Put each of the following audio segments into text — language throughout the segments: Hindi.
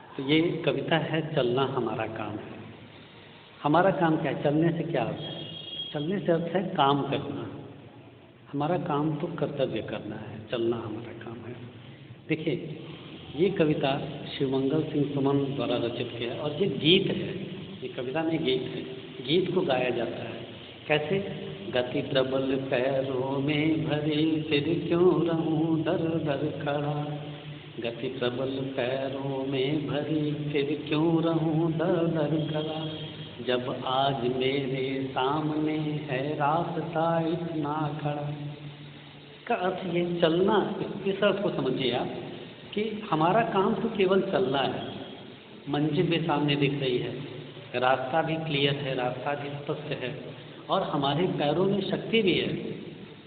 तो ये कविता है चलना हमारा काम है। हमारा काम क्या है? चलने से क्या अर्थ है? चलने से अर्थ है काम करना। हमारा काम तो कर्तव्य करना है, चलना हमारा काम है। देखिए, ये कविता शिवमंगल सिंह सुमन द्वारा रचित किया है और ये गीत है। ये कविता में गीत है, गीत को गाया जाता है। कैसे? गति प्रबल पैरों में भरी, फिर क्यों रहूं दर दर खड़ा। गति प्रबल पैरों में भरी, फिर क्यों रहूं दर दर खड़ा। जब आज मेरे सामने है रास्ता इतना खड़ा। इसका अर्थ ये चलना, इस अर्थ को समझिए आप कि हमारा काम तो केवल चलना है। मंजिल भी सामने दिख रही है, रास्ता भी क्लियर है, रास्ता भी स्पष्ट है और हमारे पैरों में शक्ति भी है।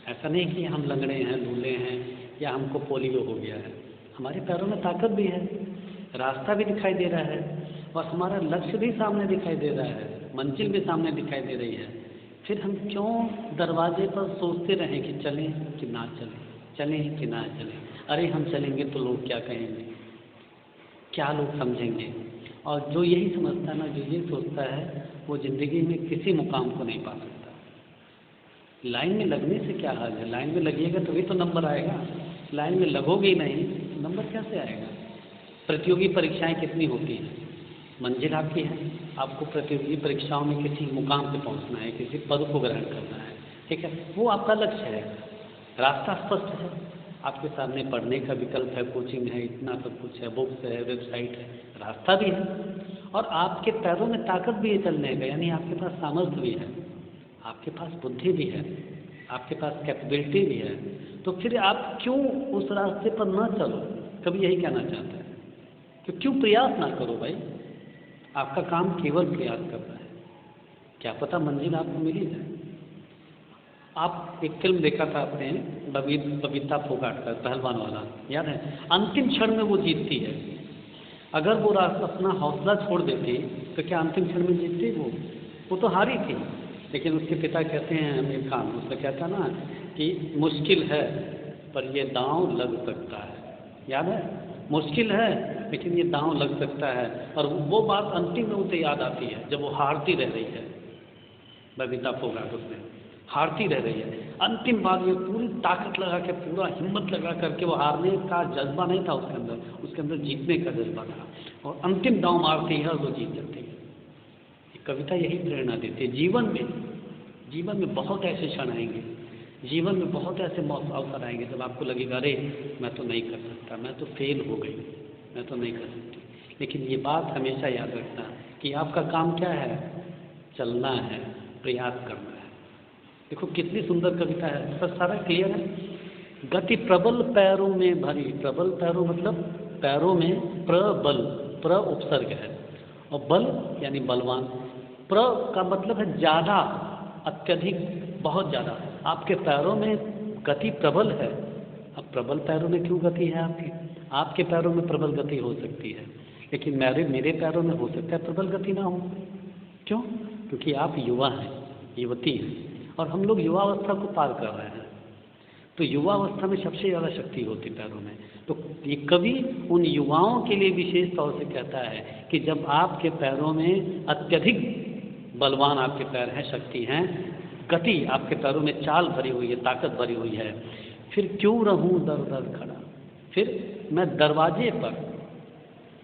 ऐसा नहीं कि हम लंगड़े हैं, लूले हैं या हमको पोलियो हो गया है। हमारे पैरों में ताकत भी है, रास्ता भी दिखाई दे रहा है और हमारा लक्ष्य भी सामने दिखाई दे रहा है, मंजिल भी सामने दिखाई दे रही है। फिर हम क्यों दरवाजे पर सोचते रहें कि चलें कि ना चलें, चलें कि ना चलें। अरे हम चलेंगे तो लोग क्या कहेंगे, क्या लोग समझेंगे। और जो यही समझता है ना, जो ये सोचता है, वो ज़िंदगी में किसी मुकाम को नहीं पा सकता। लाइन में लगने से क्या हाल है? लाइन में लगिएगा तभी तो नंबर आएगा। लाइन में लगोगे ही नहीं, नंबर कैसे आएगा? प्रतियोगी परीक्षाएं कितनी होती हैं, मंजिल आपकी है, आपको प्रतियोगी परीक्षाओं में किसी मुकाम पे पहुंचना है, किसी पद को ग्रहण करना है, ठीक है, वो आपका लक्ष्य है। रास्ता स्पष्ट है, आपके सामने पढ़ने का विकल्प है, कोचिंग है, इतना सब कुछ है, बुक्स है, वेबसाइट है, रास्ता भी है और आपके पैरों में ताकत भी है चलने का, यानी आपके पास सामर्थ्य भी है, आपके पास बुद्धि भी है, आपके पास कैपेबिलिटी भी है। तो फिर आप क्यों उस रास्ते पर न चलो? कभी यही कहना चाहता है कि क्यों प्रयास ना करो भाई? आपका काम केवल प्रयास करना है, क्या पता मंजिल आपको मिली जाए। आप एक फिल्म देखा था आपने, बबीता फोगाट का, पहलवान वाला, याद है? अंतिम क्षण में वो जीतती है। अगर वो अपना हौसला छोड़ देती तो क्या अंतिम क्षण में जीतती? वो तो हारी थी। लेकिन उसके पिता कहते हैं, आमिर खान, उसका कहता ना कि मुश्किल है पर ये दांव लग सकता है। याद है? मुश्किल है लेकिन ये दांव लग सकता है। और वो बात अंतिम में उसे याद आती है जब वो हारती रह रही है, बबीता फोगाट उसमें हारती रह रही है। अंतिम बार ये पूरी ताकत लगा के, पूरा हिम्मत लगा करके, वो हारने का जज्बा नहीं था उसके अंदर जीतने का जज्बा था और अंतिम दांव मारती है और वो जीत जाती है। ये कविता यही प्रेरणा देती है। जीवन में बहुत ऐसे क्षण आएंगे, जीवन में बहुत ऐसे अवसर आएंगे जब आपको लगेगा अरे मैं तो नहीं कर सकता, मैं तो फेल हो गई, मैं तो नहीं कर सकती। लेकिन ये बात हमेशा याद रखना कि आपका काम क्या है? चलना है, प्रयास करना है। देखो कितनी सुंदर कविता है, सब सारा क्लियर है। गति प्रबल पैरों में भरी, प्रबल पैरों मतलब पैरों में प्रबल, प्र उपसर्ग है और बल यानी बलवान। प्र का मतलब है ज़्यादा, अत्यधिक, बहुत ज़्यादा। आपके पैरों में गति प्रबल है। अब प्रबल पैरों में क्यों गति है आपके पैरों में प्रबल गति हो सकती है, लेकिन मेरे पैरों में हो सकता है प्रबल गति ना हो। क्यों? क्योंकि आप युवा हैं, युवती हैं और हम लोग युवावस्था को पार कर रहे हैं। तो युवावस्था में सबसे ज़्यादा शक्ति होती पैरों में। तो ये कवि उन युवाओं के लिए विशेष तौर से कहता है कि जब आपके पैरों में अत्यधिक बलवान आपके पैर हैं, शक्ति हैं, गति आपके पैरों में चाल भरी हुई है, ताकत भरी हुई है, फिर क्यों रहूं दर दर खड़ा। फिर मैं दरवाजे पर,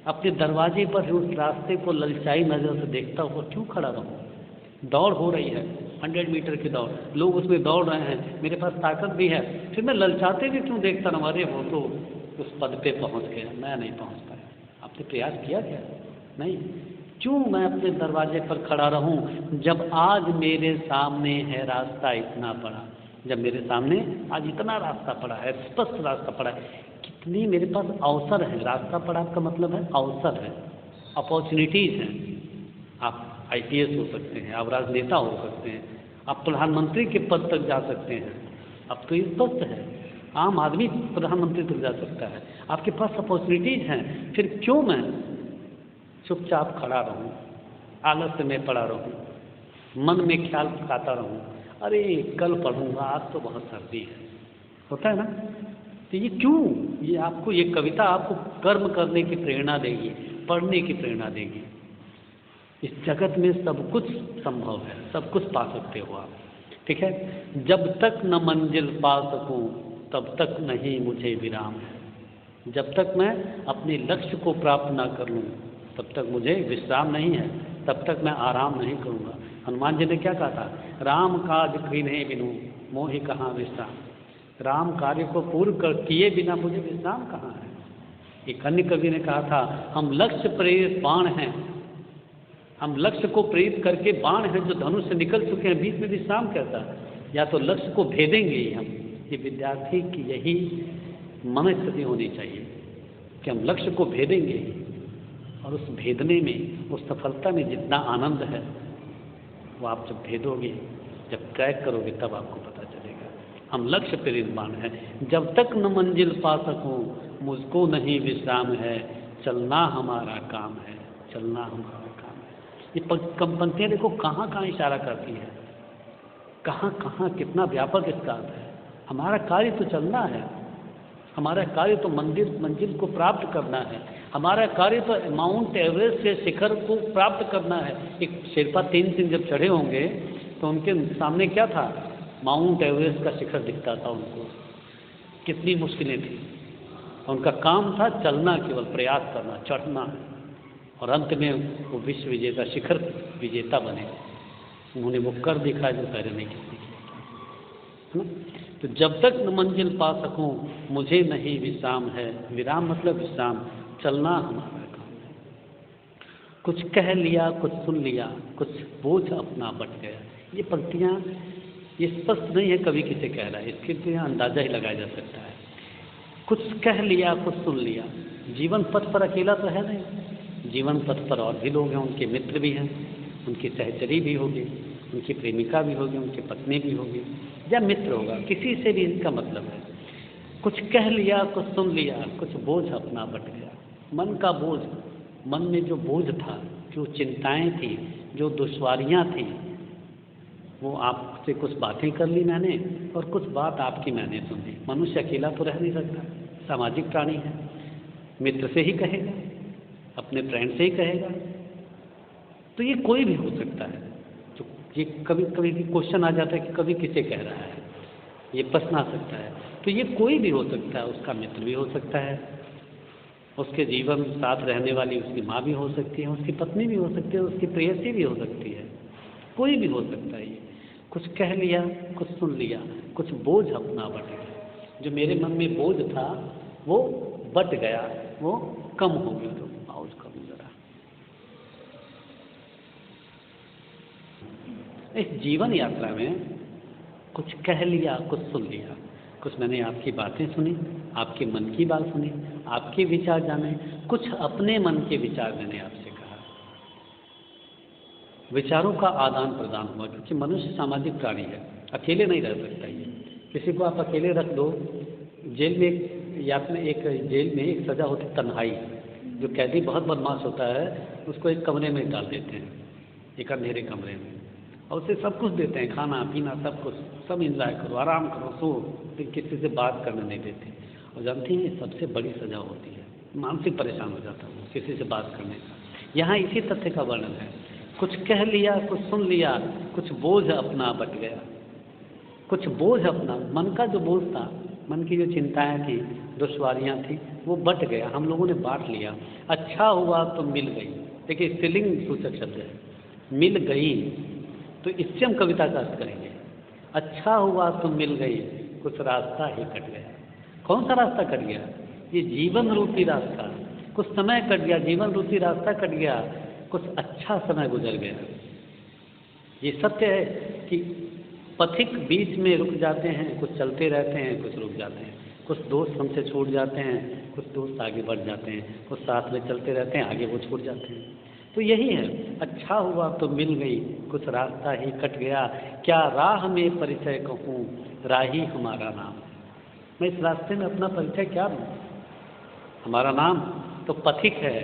अपने दरवाजे पर उस रास्ते को ललचाई नज़र से देखता हुआ क्यों खड़ा रहूं? दौड़ हो रही है, 100 मीटर की दौड़, लोग उसमें दौड़ रहे हैं, मेरे पास ताकत भी है, फिर मैं ललचाते भी क्यों देखता रहूं? अरे वो तो उस पद पे पहुंच गया, मैं नहीं पहुंच पाया। आपने प्रयास किया क्या? नहीं। क्यों मैं अपने दरवाजे पर खड़ा रहूं जब आज मेरे सामने है रास्ता इतना बड़ा? जब मेरे सामने आज इतना रास्ता पड़ा है, स्पष्ट रास्ता पड़ा है, कितनी मेरे पास अवसर है। रास्ता पड़ा का मतलब है अवसर है, अपॉर्चुनिटीज़ हैं। आप IPS हो सकते हैं, आप राजनेता हो सकते हैं, आप प्रधानमंत्री के पद तक जा सकते हैं। अब तो ये स्पष्ट है, आम आदमी प्रधानमंत्री तक जा सकता है। आपके पास अपॉर्चुनिटीज़ हैं, फिर क्यों मैं चुपचाप खड़ा रहूं, आलस्य में पड़ा रहूं, मन में ख्याल खाता रहूं, अरे कल पढ़ूंगा, आज तो बहुत सर्दी है, होता है ना? तो ये क्यों? ये कविता आपको कर्म करने की प्रेरणा देगी, पढ़ने की प्रेरणा देगी। इस जगत में सब कुछ संभव है, सब कुछ पा सकते हो आप, ठीक है। जब तक न मंजिल पा सकूं तब तक नहीं मुझे विराम है। जब तक मैं अपने लक्ष्य को प्राप्त ना कर लूं तब तक मुझे विश्राम नहीं है, तब तक मैं आराम नहीं करूंगा। हनुमान जी ने क्या कहा था, राम काज कीन्हे बिनु मोहि कहाँ विश्राम। राम कार्य को पूर्ण कर किए बिना मुझे विश्राम कहाँ है। एक अन्य कवि ने कहा था, हम लक्ष्य प्रेरित बाण हैं, हम लक्ष्य को प्रेरित करके बाण हैं जो धनुष से निकल चुके हैं, बीच में विश्राम कैसा। या तो लक्ष्य को भेदेंगे ही हम। ये विद्यार्थी की यही मनस्थिति होनी चाहिए कि हम लक्ष्य को भेदेंगे ही, और उस भेदने में, उस सफलता में जितना आनंद है वो आप जब भेदोगे, जब क्रैक करोगे तब आपको पता चलेगा। हम लक्ष्य प्रेरित बाण हैं। जब तक न मंजिल पा सकूं मुझको नहीं विश्राम है, चलना हमारा काम है, चलना हमारा काम है। ये पंक्तियाँ देखो कहाँ कहाँ इशारा करती है, कहाँ कहाँ कितना व्यापक इसका अर्थ है। हमारा कार्य तो चलना है, हमारा कार्य तो मंजिल को प्राप्त करना है, हमारा कार्य तो माउंट एवरेस्ट के शिखर को प्राप्त करना है। एक शेरपा 3 दिन जब चढ़े होंगे तो उनके सामने क्या था, माउंट एवरेस्ट का शिखर दिखता था उनको, कितनी मुश्किलें थी। उनका काम था चलना, केवल प्रयास करना, चढ़ना, और अंत में वो विश्व विजेता, शिखर विजेता बने। उन्होंने वो कर दिखाया जो पहले नहीं किसी किया, है ना। तो जब तक न मंजिल पा सकूं मुझे नहीं विश्राम है, विराम मतलब विश्राम, चलना हमारा काम है। कुछ कह लिया, कुछ सुन लिया, कुछ बोझ अपना बट गया। ये पंक्तियाँ ये स्पष्ट नहीं है कवि किसे कह रहा है, इसके लिए अंदाजा ही लगाया जा सकता है। कुछ कह लिया, कुछ सुन लिया। जीवन पथ पर अकेला तो है नहीं, जीवन पथ पर और भी लोग हैं, उनके मित्र भी हैं, उनकी सहचरी भी होगी, उनकी प्रेमिका भी होगी, उनकी पत्नी भी होगी, या मित्र होगा, किसी से भी इनका मतलब है। कुछ कह लिया, कुछ सुन लिया, कुछ बोझ अपना बट गया। मन का बोझ, मन में जो बोझ था, जो चिंताएं थी, जो दुश्वारियां थी, वो आपसे कुछ बातें कर ली मैंने और कुछ बात आपकी मैंने सुन ली। मनुष्य अकेला तो रह नहीं सकता, सामाजिक प्राणी है, मित्र से ही कहेगा, अपने फ्रेंड से ही कहेगा। तो ये कोई भी हो सकता है। तो ये कभी कभी क्वेश्चन आ जाता है कि कभी किसे कह रहा है, ये प्रश्न आ सकता है। तो ये कोई भी हो सकता है, उसका मित्र भी हो सकता है, उसके जीवन साथ रहने वाली उसकी माँ भी हो सकती है, उसकी पत्नी भी हो सकती है, उसकी प्रेयसी भी हो सकती है, कोई भी हो सकता है। ये कुछ कह लिया, कुछ सुन लिया, कुछ बोझ अपना बट गया। जो मेरे मन में बोझ था वो बट गया, वो कम हो गया। तो पाउज कम जरा। इस जीवन यात्रा में कुछ कह लिया, कुछ सुन लिया, कुछ मैंने आपकी बातें सुनी, आपके मन की बात सुनी, आपके विचार जाने, कुछ अपने मन के विचार मैंने आपसे कहा। विचारों का आदान प्रदान हुआ, क्योंकि मनुष्य सामाजिक प्राणी है, अकेले नहीं रह सकता। ये किसी को आप अकेले रख दो, जेल में या अपने एक जेल में एक सज़ा होती तन्हाई। जो कैदी बहुत बदमाश होता है उसको एक कमरे में डाल देते हैं, एक अंधेरे कमरे में, और उसे सब कुछ देते हैं, खाना पीना सब कुछ, सब इंजॉय करो, आराम करो, सो, फिर किसी से बात करने नहीं देते। और जानती हैं ये सबसे बड़ी सज़ा होती है, मानसिक परेशान हो जाता है किसी से बात करने का। यहाँ इसी तथ्य का वर्णन है। कुछ कह लिया, कुछ सुन लिया, कुछ बोझ अपना बट गया। कुछ बोझ अपना, मन का जो बोझ था, मन की जो चिंताएं थी, दुश्वारियाँ थी, वो बट गया, हम लोगों ने बांट लिया। अच्छा हुआ तो मिल गई। देखिए स्त्रीलिंग सूचक शब्द है, मिल गई, तो इससे हम कविता का अर्थ करेंगे। अच्छा हुआ तो मिल गई, कुछ रास्ता ही कट गया। कौन सा रास्ता कट गया? ये जीवन रूपी रास्ता। कुछ समय कट गया, जीवन रूपी रास्ता कट गया, कुछ अच्छा समय गुजर गया। ये सत्य है कि पथिक बीच में रुक जाते हैं, कुछ चलते रहते हैं, कुछ रुक जाते हैं, कुछ दोस्त हमसे छूट जाते हैं, कुछ दोस्त आगे बढ़ जाते हैं, कुछ साथ में चलते रहते हैं, आगे वो छूट जाते हैं। तो यही है, अच्छा हुआ तो मिल गई, कुछ रास्ता ही कट गया, क्या राह में परिचय कहूँ, राही हमारा नाम। मैं इस रास्ते में अपना परिचय क्या दूँ? हमारा नाम तो पथिक है,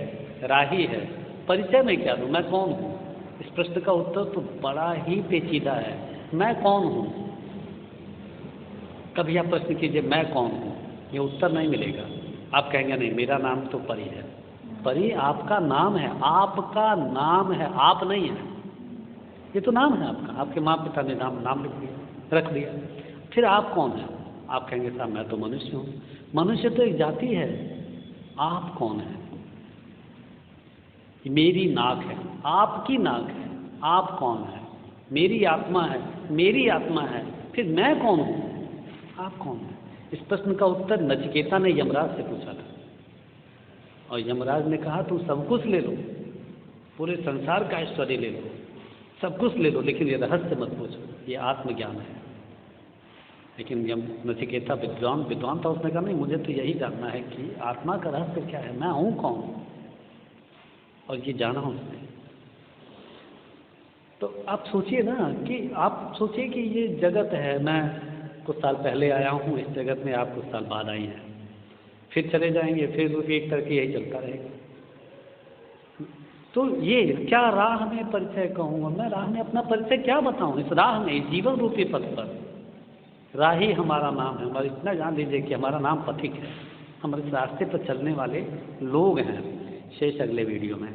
राही है, परिचय में क्या दूँ? मैं कौन हूँ? इस प्रश्न का उत्तर तो बड़ा ही पेचीदा है। मैं कौन हूँ? कभी आप प्रश्न कीजिए मैं कौन हूँ, ये उत्तर नहीं मिलेगा। आप कहेंगे नहीं, मेरा नाम तो परी है, परी आपका नाम है, आपका नाम है, आप नहीं है। ये तो नाम है आपका, आपके माँ पिता ने नाम लिख दिया, रख दिया। फिर आप कौन है? आप कहेंगे साहब मैं तो मनुष्य हूँ। मनुष्य तो एक जाति है। आप कौन है? मेरी नाक है, आपकी नाक है, आप कौन है? मेरी आत्मा है, मेरी आत्मा है, फिर मैं कौन हूँ? आप कौन है? इस प्रश्न का उत्तर नचिकेता ने यमराज से पूछा था, और यमराज ने कहा तुम सब कुछ ले लो, पूरे संसार का ऐश्वर्य ले लो, सब कुछ ले लो, लेकिन ये रहस्य मत पूछो, ये आत्मज्ञान है। लेकिन यम नचिकेता विद्वान था, उसने कहा नहीं, मुझे तो यही जानना है कि आत्मा का रहस्य क्या है, मैं हूँ कौन, और ये जाना उसने। तो आप सोचिए ना, कि आप सोचिए कि ये जगत है, मैं कुछ साल पहले आया हूँ इस जगत में, आप कुछ साल बाद आई हैं, फिर चले जाएंगे, फिर एक तरह की यही चलता रहेगा। तो ये क्या राह में परिचय कहूँगा मैं, राह में अपना परिचय क्या बताऊँ? इस राह में, इस जीवन रूपी पथ पर राही हमारा नाम है। हमारा इतना जान लीजिए कि हमारा नाम पथिक है, हम इस रास्ते पर चलने वाले लोग हैं। शेष अगले वीडियो में।